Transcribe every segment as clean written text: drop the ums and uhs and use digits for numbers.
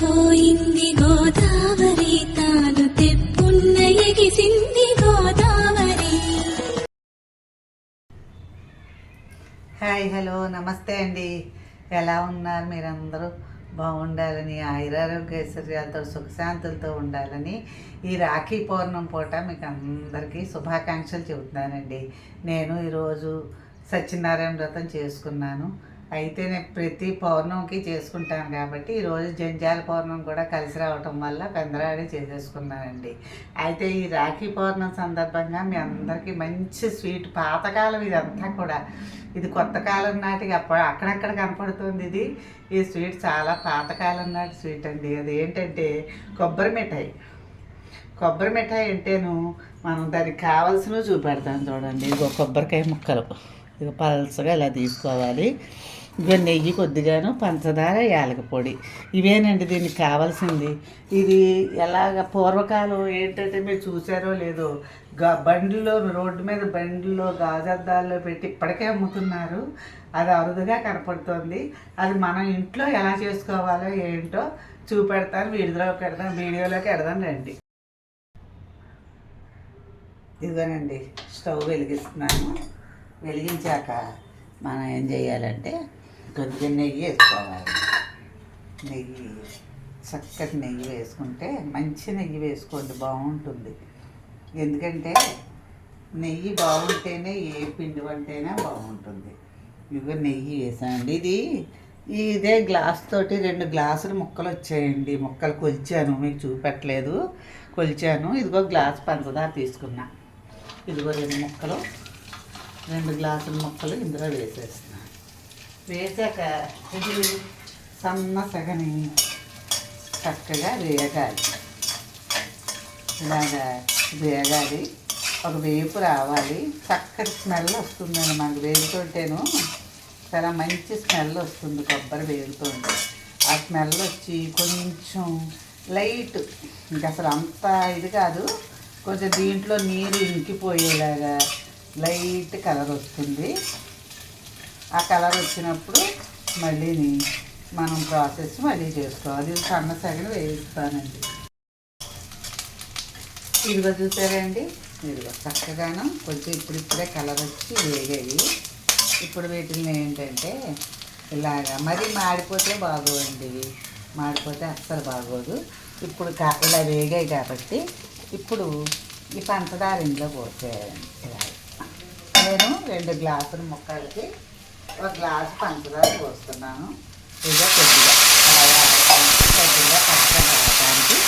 పోయింది గోదావరి తాను తెప్పున్న ఎగిసింది Godavari. Hi, hello, నమస్తే అండి. ఎలా ఉన్నారు మీరందరూ? బాగుండాలని, ఆయురారోగ్య ఐశ్వర్యాలతో సుఖశాంతులతో ఉండాలని ఈ రాఖీ పౌర్ణమి పూట మీకు అందరికీ శుభాకాంక్షలు చెబుతున్నానండి. నేను ఈరోజు సత్యనారాయణ వ్రతం చేసుకున్నాను. అయితే నేను ప్రతి పౌర్ణమికి చేసుకుంటాను కాబట్టి ఈరోజు జంజాల పౌర్ణమి కూడా కలిసి రావటం వల్ల పెందరాడే చేసేసుకున్నానండి. అయితే ఈ రాఖీ పౌర్ణమి సందర్భంగా మీ అందరికీ మంచి స్వీట్, పాతకాలం ఇదంతా కూడా, ఇది కొత్త కాలం నాటికి అక్కడక్కడ కనపడుతుంది. ఈ స్వీట్ చాలా పాతకాలం నాటి స్వీట్ అండి. అది ఏంటంటే కొబ్బరి మిఠాయి. కొబ్బరి మిఠాయి అంటేను మనం దానికి కావాల్సినవి చూపెడతాను చూడండి. ఇదిగో కొబ్బరికాయ ముక్కలు, ఇదిగో పల్సగా ఇలా తీసుకోవాలి. ఇదిగో నెయ్యి కొద్దిగాను, పంచదార, యాలక పొడి, ఇవేనండి దీనికి కావాల్సింది. ఇది ఎలాగ పూర్వకాలం ఏంటంటే మీరు చూసారో లేదో, బండిలో, రోడ్డు మీద బండిలో గాజద్దాల్లో పెట్టి ఇప్పటికే అమ్ముతున్నారు. అది అరుదుగా కనపడుతుంది. అది మనం ఇంట్లో ఎలా చేసుకోవాలో ఏంటో చూపెడతాను. వీడియోలోకి ఎడదాం రండి. ఇదిగోనండి, స్టవ్ వెలిగిస్తున్నాను. వెలిగించాక మనం ఏం చేయాలంటే కొద్దిగా నెయ్యి వేసుకోవాలి. నెయ్యి, చక్కటి నెయ్యి వేసుకుంటే, మంచి నెయ్యి వేసుకోండి, బాగుంటుంది. ఎందుకంటే నెయ్యి బాగుంటేనే ఏ పిండి వంటైనా బాగుంటుంది. ఇదిగో నెయ్యి వేసానండి. ఇదే గ్లాస్ తోటి 2 గ్లాసులు ముక్కలు వచ్చాయండి. ముక్కలు కొలిచాను, మీకు చూపెట్టలేదు, కొలిచాను. ఇదిగో గ్లాస్ పంచదార తీసుకున్నా. ఇదిగో 2 గ్లాసుల ముక్కలు ఇందులో వేసేస్తున్నాను. వేసాక ఇది సన్న సగని చక్కగా వేగాలి. ఇలాగా వేగాలి, ఒక వేపు రావాలి. చక్కటి స్మెల్ వస్తుందండి మనకు వేగుతుంటేను. చాలా మంచి స్మెల్ వస్తుంది కొబ్బరి వేగుతుంటే. ఆ స్మెల్ వచ్చి కొంచెం లైట్, ఇంకా అసలు అంత ఇది కాదు, కొంచెం దీంట్లో నీరు ఇంకిపోయేలాగా లైట్ కలర్ వస్తుంది. ఆ కలర్ వచ్చినప్పుడు మళ్ళీ మనం ప్రాసెస్ మళ్ళీ చేసుకోవాలి. ఇది సన్న సగం వేయిస్తానండి. ఇదిగో చూసారండి, ఇదిగో చక్కగాను కొంచెం ఇప్పుడిప్పుడే కలర్ వచ్చి వేగాయి. ఇప్పుడు వీటిని ఏంటంటే ఇలాగా మరీ మాడిపోతే బాగోండి, మాడిపోతే అస్సలు బాగోదు. ఇప్పుడు ఇలా వేగాయి కాబట్టి ఇప్పుడు ఈ పంచదార ఇంట్లో పోసేయాలండి. ఇలా నేను 2 గ్లాసుల ముక్కలకి 1 గ్లాసు పంచదార పోస్తున్నాను. ఇదిగో కొద్దిగా పచ్చడి రావడానికి.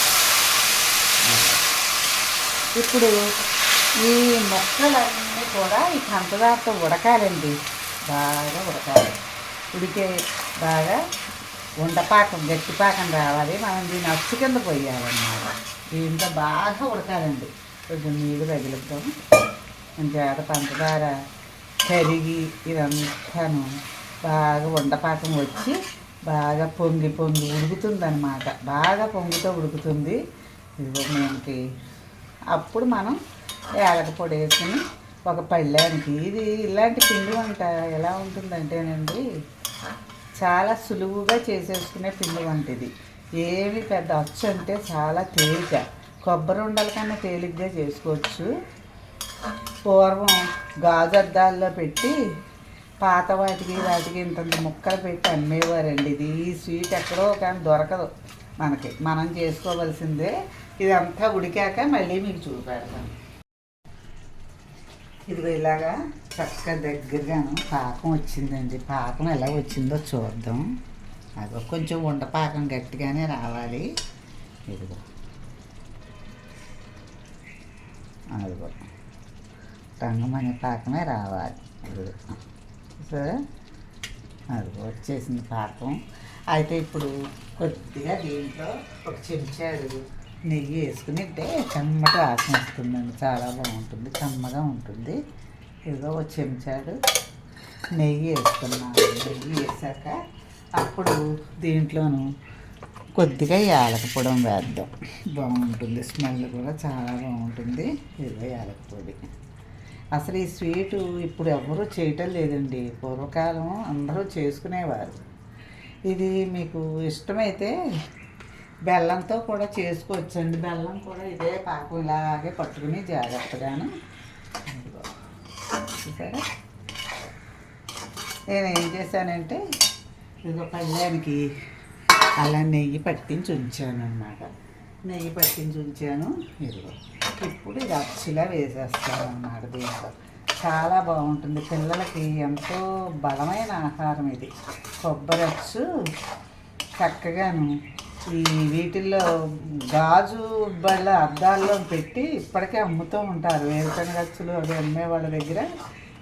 ఇప్పుడు ఈ ముక్కలన్నీ కూడా ఈ పంచదారతో ఉడకాలండి, బాగా ఉడకాలి. ఉడికే బాగా ఉండపాకం, గట్టిపాకం రావాలి. మనం దీన్ని అచ్చు కింద పోయాలన్నమాట. దీంట్లో బాగా ఉడకాలండి. కొంచెం నీళ్ళు తగిలిద్దాం. కొంచెం పంచదార కరిగి ఇదంతాను బాగా ఉండపాకం వచ్చి బాగా పొంగి ఉడుకుతుంది అన్నమాట. బాగా పొంగుతో ఉడుకుతుంది. ఇదిగో మనకి అప్పుడు మనం యాలక పొడి వేసుకుని ఒక పళ్ళానికి, ఇది ఇలాంటి పిండి వంట ఎలా ఉంటుందంటేనండి చాలా సులువుగా చేసేసుకునే పిండి వంట ఇది. ఏమి పెద్ద అచ్చు అంటే చాలా తేలిక, కొబ్బరి ఉండల కన్నా తేలిగ్గా చేసుకోవచ్చు. పూర్వం గాజద్దాల్లో పెట్టి పాత వాటికి ఇంత ముక్కలు పెట్టి అమ్మేవారండి. ఈ స్వీట్ ఎక్కడో కానీ దొరకదు మనకి, మనం చేసుకోవలసిందే. ఇదంతా ఉడికాక మళ్ళీ మీకు చూపెడతాను. ఇదిగో ఇలాగా చక్కగా దగ్గరగాను పాకం వచ్చిందండి. పాకం ఎలా వచ్చిందో చూద్దాం. అదిగో కొంచెం ఉండపాకం గట్టిగానే రావాలి. ఇదిగో అదిగో రంగమనే పాకమే రావాలి. ఇదిగో సరే, అదిగో వచ్చేసింది పాకం. అయితే ఇప్పుడు కొద్దిగా దీంట్లో 1 చెంచాడు నెయ్యి వేసుకుని అంటే కమ్మటి వాసన వస్తుందండి, చాలా బాగుంటుంది, కమ్మగా ఉంటుంది. ఇదిగో 1 చెంచాడు నెయ్యి వేసుకున్నాను. నెయ్యి వేసాక అప్పుడు దీంట్లోనూ కొద్దిగా యాలక పొడి వేద్దాం, బాగుంటుంది. స్మెల్ కూడా చాలా బాగుంటుంది. ఇదిగో యాలక పొడి. అసలు ఈ స్వీటు ఇప్పుడు ఎవరూ చేయటం లేదండి, పూర్వకాలం అందరూ చేసుకునేవారు. ఇది మీకు ఇష్టమైతే బెల్లంతో కూడా చేసుకోవచ్చండి. బెల్లం కూడా ఇదే పాకం ఇలాగే పట్టుకుని జాగ్రత్తగాను. చూసారా, నేను ఏం చేశానంటే ఇదిగో పళ్ళానికి అలా నెయ్యి పట్టించి ఉంచాను అన్నమాట. నెయ్యి పట్టించి ఉంచాను. ఇదిగో ఇప్పుడు ఇది అచ్చులా వేసేస్తాను అన్నమాట. దీంట్లో చాలా బాగుంటుంది. పిల్లలకి ఎంతో బలమైన ఆహారం ఇది. కొబ్బరి అచ్చు చక్కగాను ఈ వీటిల్లో గాజు బళ్ళ అద్దాల్లో పెట్టి ఇప్పటికే అమ్ముతూ ఉంటారు. వేరుశనగ అచ్చులు అవి అమ్మే వాళ్ళ దగ్గర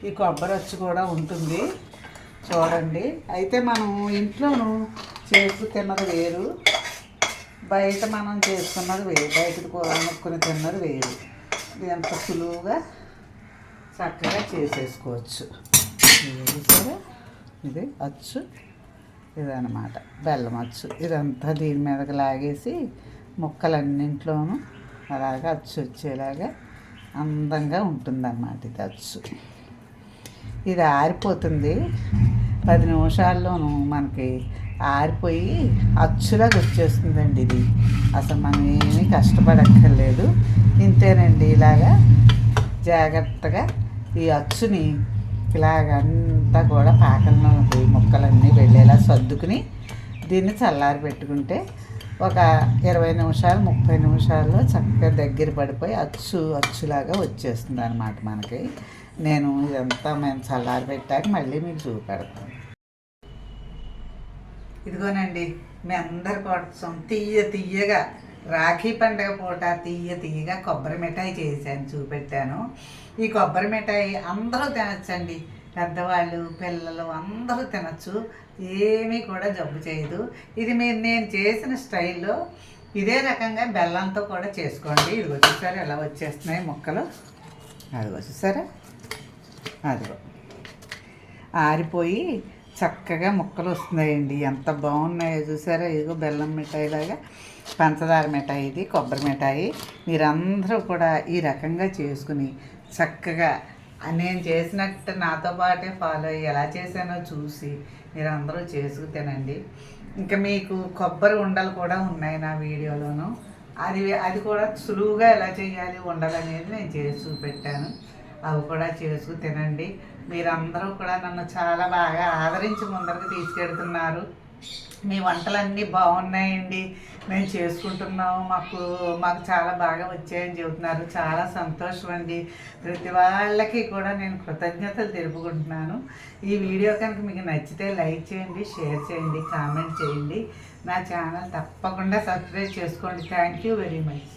ఈ కొబ్బరి అచ్చు కూడా ఉంటుంది. చూడండి, అయితే మనం ఇంట్లోనూ చేసి తిన్నది వేరు, బయట మనం చేసుకున్నది వేరు. బయట కొనుక్కొని తిన్నది వేరు. ఇది ఎంత సులువుగా చక్కగా చేసేసుకోవచ్చు. సరే, ఇది అచ్చు, ఇదన్నమాట బెల్లం అచ్చు. ఇదంతా దీని మీదకి లాగేసి ముక్కలన్నింట్లోనూ అలాగా అచ్చు వచ్చేలాగా అందంగా ఉంటుందన్నమాట ఇది అచ్చు. ఇది ఆరిపోతుంది 10 నిమిషాల్లోనూ మనకి ఆరిపోయి అచ్చులాగా వచ్చేస్తుందండి. ఇది అసలు మనం ఏమీ కష్టపడక్కర్లేదు. ఇంతేనండి. ఇలాగా జాగ్రత్తగా ఈ అచ్చుని ఇలాగంతా కూడా పాకంలో ముక్కలన్నీ వెళ్ళేలా సర్దుకుని దీన్ని చల్లారి పెట్టుకుంటే ఒక 20 నిమిషాలు 30 నిమిషాల్లో చక్కగా దగ్గర పడిపోయి అచ్చులాగా వచ్చేస్తుంది అన్నమాట మనకి. నేను ఇదంతా మేము చల్లారి పెట్టాక మళ్ళీ మీకు చూపెడతాను. ఇదిగోనండి, మీ అందరి కోసం తీయగా రాఖీ పండుగ పూట తీయగా కొబ్బరి మిఠాయి చేశాను, చూపెట్టాను. ఈ కొబ్బరి మిఠాయి అందరూ తినచ్చండి. పెద్దవాళ్ళు పిల్లలు అందరూ తినచ్చు. ఏమీ కూడా జబ్బు చేయదు. ఇది నేను చేసిన స్టైల్లో ఇదే రకంగా బెల్లంతో కూడా చేసుకోండి. ఇదిగో చూసారా ఎలా వచ్చేస్తున్నాయి ముక్కలు. అదిగో చూసారా, అదిగో ఆరిపోయి చక్కగా ముక్కలు వస్తున్నాయండి. ఎంత బాగున్నాయో చూసారా. ఇదిగో బెల్లం మిఠాయిలాగా పంచదార మిఠాయి, ఇది కొబ్బరి మిఠాయి. మీరందరూ కూడా ఈ రకంగా చేసుకుని చక్కగా నేను చేసినట్టు నాతో పాటే ఫాలో అయ్యి ఎలా చేశానో చూసి మీరందరూ చేసుకు తినండి. ఇంకా మీకు కొబ్బరి ఉండలు కూడా ఉన్నాయి నా వీడియోలోను. అది కూడా సులువుగా ఎలా చేయాలి ఉండలు అనేది నేను చేసి చూపెట్టాను. అవి కూడా చేసుకు తినండి. మీరందరూ కూడా నన్ను చాలా బాగా ఆదరించి ముందరకు తీసుకెడుతున్నారు. మీ వంటలన్నీ బాగున్నాయండి, మేము చేసుకుంటున్నాము, మాకు చాలా బాగా వచ్చాయని చెబుతున్నారు. చాలా సంతోషం అండి. ప్రతి వాళ్ళకి కూడా నేను కృతజ్ఞతలు తెలుపుకుంటున్నాను. ఈ వీడియో కనుక మీకు నచ్చితే లైక్ చేయండి, షేర్ చేయండి, కామెంట్ చేయండి. నా ఛానల్ తప్పకుండా సబ్స్క్రైబ్ చేసుకోండి. Thank you very much.